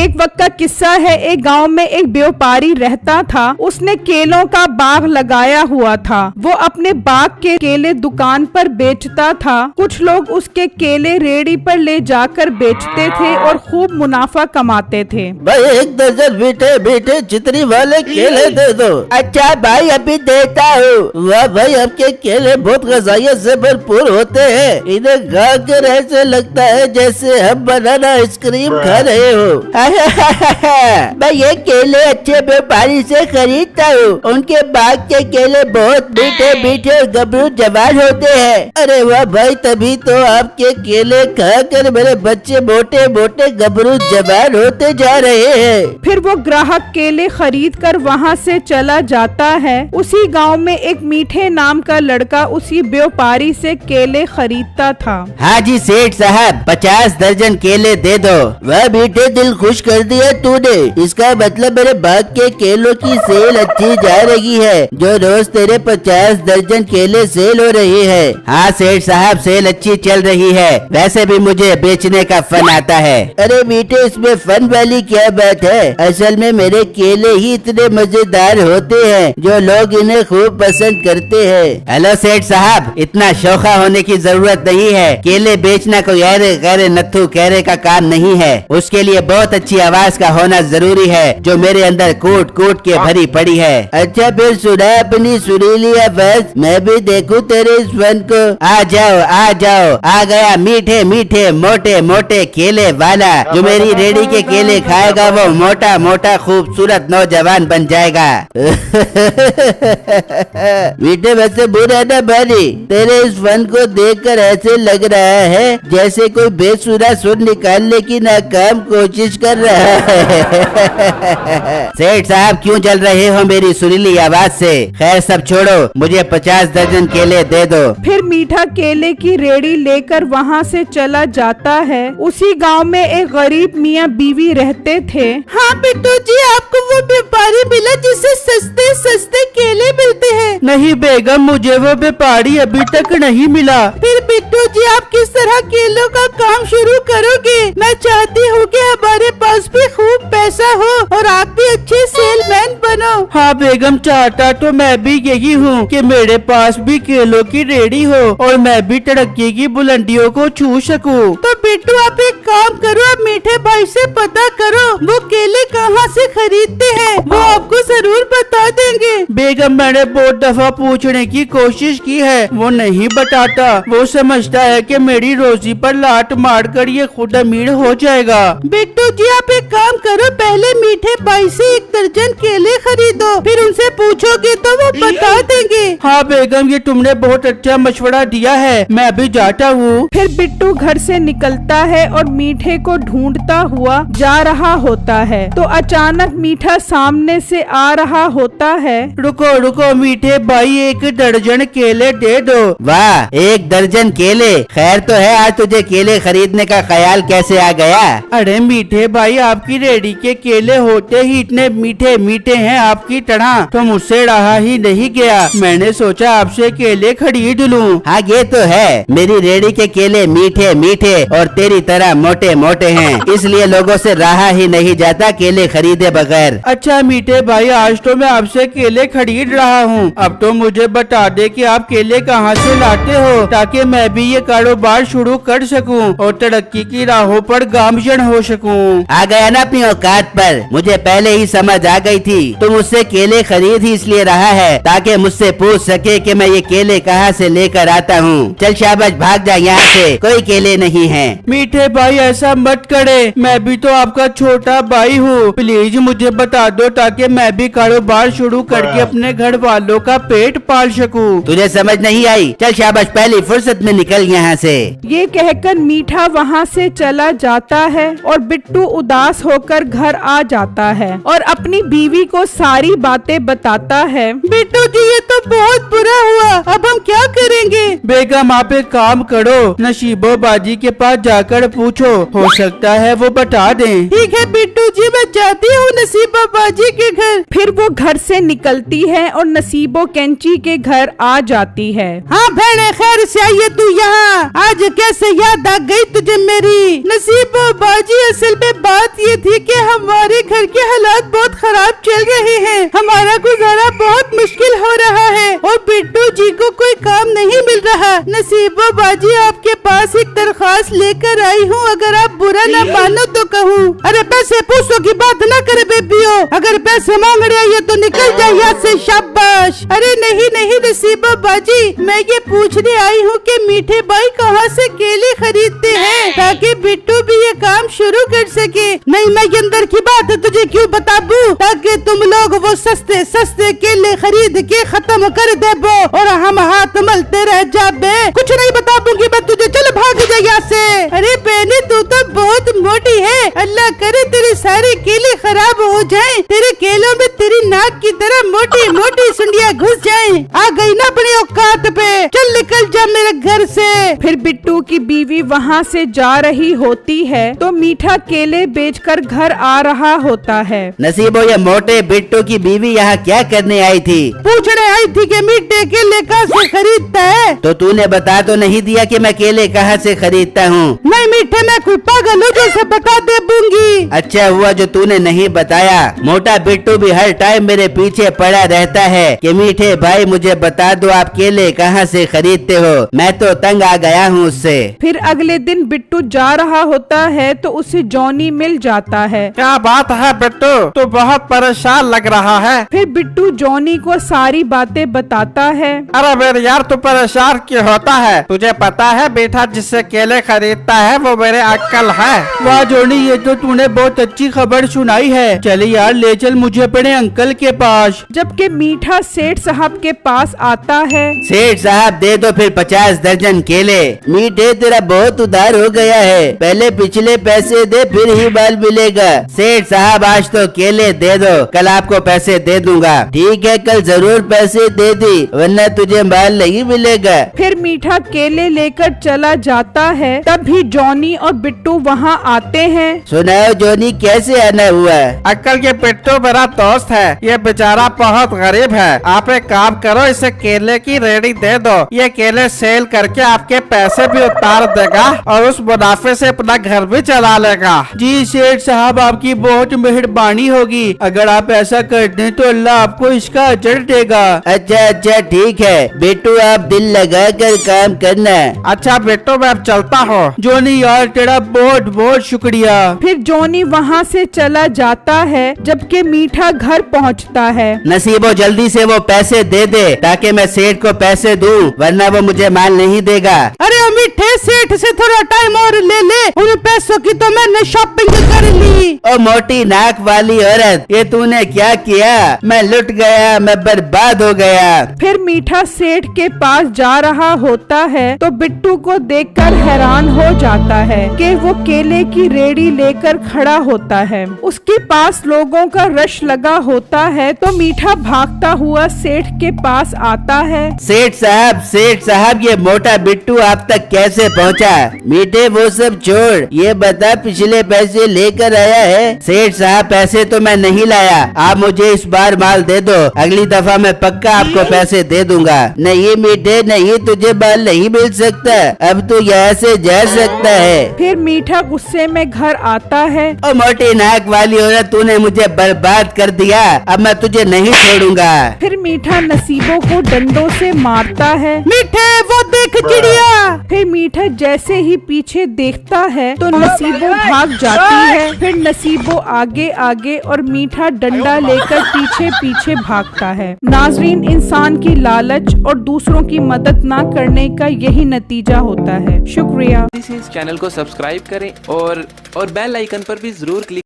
एक वक्त का किस्सा है। एक गांव में एक व्यापारी रहता था। उसने केलों का बाग लगाया हुआ था। वो अपने बाग के केले दुकान पर बेचता था। कुछ लोग उसके केले रेहड़ी पर ले जाकर बेचते थे और खूब मुनाफा कमाते थे। भाई 1 दर्जन मीठे मीठे चितरी वाले केले दे दो। अच्छा भाई अभी देता हूँ। वाह भाई आपके केले बहुत गजाइयत से भरपूर होते हैं। इन्हें खाकर ऐसे लगता है जैसे हम बनाना आइसक्रीम खा रहे हो। मैं ये केले अच्छे व्यापारी से खरीदता हूँ। उनके बाग के केले बहुत मीठे मीठे और गबरू जवान होते हैं। अरे वाह भाई तभी तो आपके केले खाकर मेरे बच्चे मोटे मोटे गबरू जवान होते जा रहे हैं। फिर वो ग्राहक केले खरीद कर वहाँ से चला जाता है। उसी गांव में एक मीठे नाम का लड़का उसी व्यापारी से केले खरीदता था। हाँ जी सेठ साहब 50 दर्जन केले दे दो। वह मीठे दिल खुश कर दिया तूने। इसका मतलब मेरे बाग के केलों की सेल अच्छी जा रही है। जो रोज तेरे 50 दर्जन केले सेल हो रही है। हाँ सेठ साहब सेल अच्छी चल रही है। वैसे भी मुझे बेचने का फन आता है। अरे मीठे इसमें फन वाली क्या बात है। असल में मेरे केले ही इतने मजेदार होते हैं जो लोग इन्हें खूब पसंद करते हैं। हेलो सेठ साहब इतना शौखा होने की जरूरत नहीं है। केले बेचना कोई अरे गैरे नत्थु कहरे का काम नहीं है। उसके लिए बहुत अच्छी आवाज का होना जरूरी है जो मेरे अंदर कूट कूट के भरी पड़ी है। अच्छा फिर सुना अपनी सुरीली आवाज। मैं भी देखूं तेरे इस फन को। आ जाओ आ गया मीठे मीठे मोटे मोटे केले वाला। जो मेरी रेडी के केले खाएगा वो मोटा मोटा खूबसूरत नौजवान बन जाएगा। मीठे वैसे बुरा न भारी। तेरे इस फन को देखकर ऐसे लग रहा है जैसे कोई बेसुरा सुर निकालने की नाकाम कोशिश कर रहा है। सेठ साहब क्यों जल रहे हो मेरी सुरीली आवाज से। खैर सब छोड़ो मुझे 50 दर्जन केले दे दो। फिर मीठा केले की रेडी लेकर वहाँ से चला जाता है। उसी गांव में एक गरीब मियाँ बीवी रहते थे। हाँ बिट्टू जी आपको वो व्यापारी मिला जिससे सस्ते सस्ते केले मिलते हैं। नहीं बेगम मुझे वो व्यापारी अभी तक नहीं मिला। फिर बिट्टू जी आप किस तरह केलों का काम शुरू करोगे। मैं चाहती हूँ कि हमारे पास भी खूब पैसा हो और आप भी अच्छे सेलमैन बनो। हाँ बेगम चाहता तो मैं भी यही हूँ कि मेरे पास भी केलों की रेडी हो और मैं भी तरक्की की बुलंदियों को छू सकूँ। तो बिट्टू आप एक काम करो आप मीठे भाई से पता करो वो केले कहाँ से खरीदते हैं। वो आपको जरूर बता देंगे। बेगम मैंने बहुत दफा पूछने की कोशिश की है वो नहीं बताता। वो समझता है कि मेरी रोजी पर लात मारकर ये खुद अमीर हो जाएगा। बिट्टू जी आप एक काम करो पहले मीठे भाई से 1 दर्जन केले खरीदो फिर उनसे पूछोगे तो वो बता देंगे। हाँ बेगम ये तुमने बहुत अच्छा मशवरा दिया है। मैं अभी जाता हूँ। फिर बिट्टू घर से निकलता है और मीठे को ढूंढता हुआ जा रहा होता है। तो अचानक मीठा सामने से आ रहा होता है। रुको रुको मीठे भाई 1 दर्जन केले दे दो। वाह 1 दर्जन केले। खैर तो है आज तुझे केले खरीदने का ख्याल कैसे आ गया। अरे मीठे भाई आपकी रेडी के केले होते ही इतने मीठे मीठे हैं आपकी तरह तो मुझसे रहा ही नहीं गया। मैंने सोचा आपसे केले खरीद लूं। हाँ ये तो है मेरी रेडी के केले मीठे मीठे और तेरी तरह मोटे मोटे हैं इसलिए लोगों से रहा ही नहीं जाता केले खरीदे बगैर। अच्छा मीठे भाई आज तो मैं आपसे केले खरीद रहा हूँ। अब तो मुझे बता दे कि आप केले कहाँ से लाते हो ताकि मैं भी ये कारोबार शुरू कर सकूं और तरक्की की राहों पर गामजन हो सकूं। आ गया ना अपनी औकात पर। मुझे पहले ही समझ आ गई थी तुम मुझसे केले खरीद ही इसलिए रहा है ताकि मुझसे पूछ सके कि मैं ये केले कहाँ से लेकर आता हूँ। चल शाबाश भाग जा यहाँ से कोई केले नहीं है। मीठे भाई ऐसा मत करे मैं भी तो आपका छोटा भाई हूँ। प्लीज मुझे बता दो ताकि मैं भी कारोबार शुरू करके अपने घर वालों का पेट पाल सकूं। तुझे समझ नहीं आई। चल शाबाश पहली फुर्सत में निकल यहाँ से। ये कहकर मीठा वहाँ से चला जाता है और बिट्टू उदास होकर घर आ जाता है और अपनी बीवी को सारी सारी बातें बताता है। बिट्टू जी ये तो बहुत बुरा हुआ, अब हम क्या करेंगे? बेगम आप एक काम करो, नसीबो बाजी के पास जाकर पूछो, हो सकता है वो बता दें। ठीक है बिट्टू जी, मैं जाती हूँ नसीबा बाजी के घर। फिर वो घर से निकलती है और नसीबो कैंची के घर आ जाती है। हाँ बहने खैर से आई है तू यहाँ, आज कैसे याद आ गई तुझे मेरी? नसीबो बाजी असल में बात ये थी कि हमारे घर के हालात बहुत खराब चल रहे हैं, हमारा गुजारा बहुत मुश्किल हो रहा है और बिट्टू जी को कोई काम नहीं मिल रहा। नसीबो बाजी आपके पास एक दरख्वास्त लेकर आई हूँ, अगर आप बुरा न मानो तो कहूँ। अरे पैसे पूछो की बात न करे बेबियो, अगर पैसे मांग रहे हैं तो निकल जाए यहाँ से, शाबाश। अरे नहीं नहीं नसीबो बाजी, मैं ये पूछने आई हूँ कि मीठे भाई कहाँ से केले खरीदते हैं ताकि बिट्टू भी ये काम शुरू कर सके। नहीं मैं ये अंदर की बात तुझे क्यों बता दूं, ताकि तुम लोग वो सस्ते सस्ते केले खरीद के खत्म कर दे बो और हम हाथ मलते रह जाबे। कुछ नहीं बता दूंगी मैं तुझे, चल भाग जा यहाँ से। अरे बहने तू तो बहुत मोटी है, अल्लाह करे तेरे सारे केले खराब हो जाएं, तेरे केलों में तेरी नाक की तरह मोटी मोटी सुंडियां घुस जाएं। आ गई ना अपनी औकात पे, चल निकल जा मेरे घर से। फिर बिट्टू की बीवी वहाँ से जा रही होती है तो मीठा केले बेचकर घर आ रहा होता है। नसीबो ये मोटे बिट्टू की बीवी यहाँ क्या करने आई थी? पूछने आई थी कि मीठे केले कहाँ से खरीदता है। तो तूने बता तो नहीं दिया कि मैं केले कहाँ से खरीदता हूँ? नहीं मीठे मैं कोई पागल हूँ जैसे बता दे दूंगी। अच्छा हुआ जो तूने नहीं बताया, मोटा बिट्टू भी हर टाइम मेरे पीछे पड़ा रहता है कि मीठे भाई मुझे बता दो आप केले कहाँ से खरीदते हो, मैं तो तंग आ गया हूँ उससे। फिर अगले दिन बिट्टू जा रहा होता है तो उसे जॉनी मिल जाता है। क्या बात है बिट्टू, तू बहुत परेशान लग रहा है। फिर बिट्टू जॉनी को सारी बातें बताता है। अरे मेरे यार तू परेशान क्यों होता है? तुझे पता है बेटा जिससे केले खरीदता है वो मेरे अंकल है। वाह जोनी ये तो तूने बहुत अच्छी खबर सुनाई है, चल यार ले चल मुझे अपने अंकल के पास। जबकि मीठा सेठ साहब के पास आता है। सेठ साहब दे दो फिर 50 दर्जन केले। मीठे तेरा बहुत उधार हो गया है, पहले पिछले पैसे दे फिर ही माल मिलेगा। सेठ साहब आज तो केले दे दो, कल आपको पैसे दे दूंगा। ठीक है कल जरूर पैसे दे दी, वरना तुझे माल नहीं मिलेगा। फिर मीठा केले लेकर चला जाता है, तभी जॉनी और बिट्टू वहाँ आते हैं। सुनाओ जोनी कैसे आना हुआ? अंकल ये बिट्टू मेरा दोस्त है, ये बेचारा बहुत गरीब है। आप एक काम करो इसे केले की रेडी दे दो, ये केले सेल करके आपके पैसे भी उतार देगा और उस मुनाफे से अपना घर भी चला लेगा। जी सेठ साहब आपकी बहुत मेहरबानी होगी, अगर आप ऐसा कर दें तो अल्लाह आपको इसका अजर देगा। अच्छा अच्छा ठीक है बिट्टू आप दिल लगा कर काम करना। अच्छा बिट्टू मैं अब चलता हूँ। जोनी यार तेरा बहुत बहुत शुक्रिया। फिर जॉनी वहाँ से चला जाता है, जबकि मीठा घर पहुँचता है। नसीबो जल्दी से वो पैसे दे दे ताकि मैं सेठ को पैसे दूं, वरना वो मुझे माल नहीं देगा। अरे मीठे सेठ से थोड़ा टाइम और ले ले, उन पैसों की तो मैंने शॉपिंग कर ली। ओ मोटी नाक वाली औरत ये तूने क्या किया? मैं लुट गया, मैं बर्बाद हो गया। फिर मीठा सेठ के पास जा रहा होता है तो बिट्टू को देखकर हैरान हो जाता है कि वो केले की रेडी लेकर खड़ा होता है। उसके पास लोगों का रश लगा होता है तो मीठा भागता हुआ सेठ के पास आता है। सेठ साहब ये मोटा बिट्टू आप तक कैसे पहुंचा? मीठे वो सब छोड़, ये बता पिछले पैसे लेकर आया है? सेठ साहब पैसे तो मैं नहीं लाया, आप मुझे इस बार माल दे दो, अगली दफा मैं पक्का आपको पैसे दे दूंगा। नहीं मीठे नहीं, तुझे माल नहीं मिल सकता, अब तू यहाँ से जा सकता है। फिर मीठा गुस्से में घर आता है। ओ मोटी नाक वाली औरत तूने मुझे बर्बाद कर दिया, अब मैं तुझे नहीं छोड़ूंगा। फिर मीठा नसीबों को डंडों से मारता है। मीठे वो देख चिड़िया। फिर मीठा जैसे ही पीछे देखता है तो नसीबो भाग जाती है। फिर नसीबो आगे आगे और मीठा डंडा लेकर पीछे पीछे भागता है। नाजरीन, इंसान की लालच और दूसरों की मदद ना करने का यही नतीजा होता है। शुक्रिया। इस चैनल को सब्सक्राइब करें और बेल आइकन पर भी जरूर क्लिक